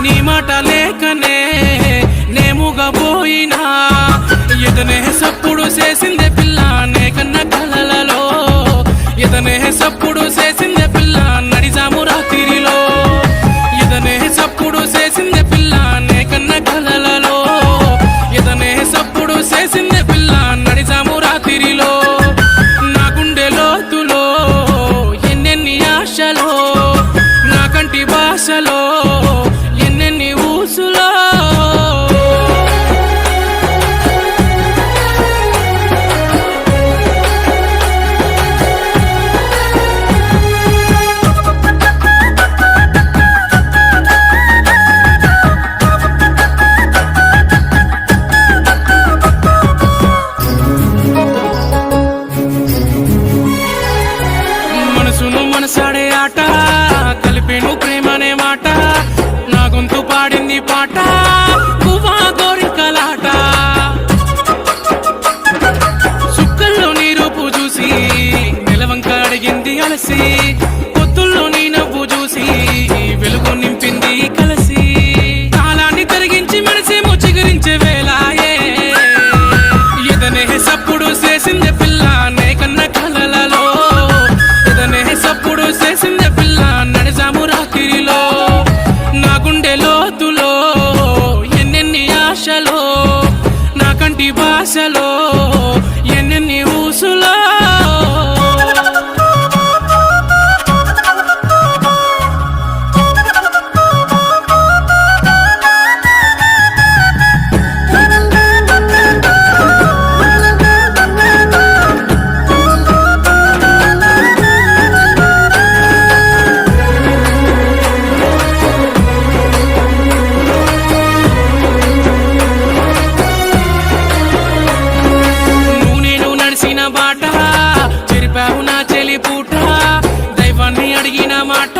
నీ మాట లేకనే నేముగబోయినా ఇతనే సప్పుడు చేసిందే పిల్ల నే కన్న కలలలో ఇతనే సప్పుడు చేసిందే పిల్ల నడిజాము రాత్రిలో ఇతనే సప్పుడు చేసిందే పిల్ల నే కన్న కలలలో ఇతనే సప్పుడు చేసిందే పిల్ల నడిజాము రాత్రిలో నా గుండె లోతులో ఎన్నెన్ని ఆశలో నా కంటి భాషలో ఎన్నెన్ని ఊసులో మనసును మనసాడే ఆట కలిపేను ప్రేమనే మాట నా గొంతు పాడింది పాట పువ్వా గోరికలాట సుక్కల్లో నీ రూపు చూసి నిలవంక అడిగింది అలసి పొత్తుల్లో నీ నవ్వు చూసి వెలుగు నింపింది కలసి కాలాన్ని తరిగించి మనసేమో చిగురించే వేళాయే ఇదనే సప్పుడు చేసిందే పిల్ల నే కన్న కలలలో ఇదనే సప్పుడు చేసిందే పిల్ల నడిజాము రాత్రిలో నా గుండె లోతులో ఎన్నెన్ని ఆశలో నా కంటి భాషలో ఎన్నెన్ని ఊసులో బాట చెరిపావు నా చెలి పూట దైవాన్ని అడిగిన మాట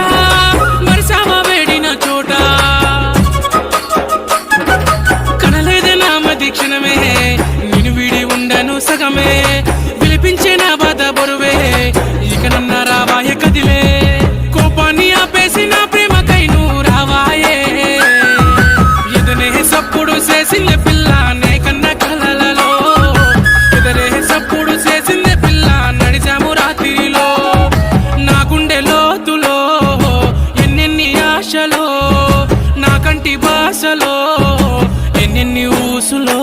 మరిసావా వేడిన చోట కనలేదే నా మది క్షణమే నేను వీడి ఉండను సగమే విలిపించే నా బాధ బరువే ఇక నన్న రావాయే కదిలే కోపాన్ని ఆపేసి నా ప్రేమకై నువ్వు రావాయే ఎదనే సప్పుడు చేసిందే పిల్ల నే కన్న కలలలో ఎదరే సప్పుడు చేసిందే పిల్ల నడిచాము రాత్రిలో నా గుండె లోతులో ఎన్నెన్ని ఆశలో నా కంటి భాషలో ఎన్నెన్ని ఊసులో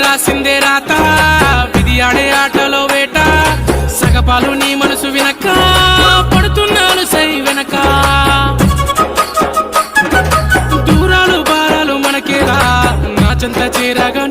రాసిందే రాత విధి ఆడే ఆటలో వేట సగపాలు నీ మనసు వినక పడుతున్నాను సై వెనక దూరాలు భారాలు మనకేరా నా చెంత చేరగా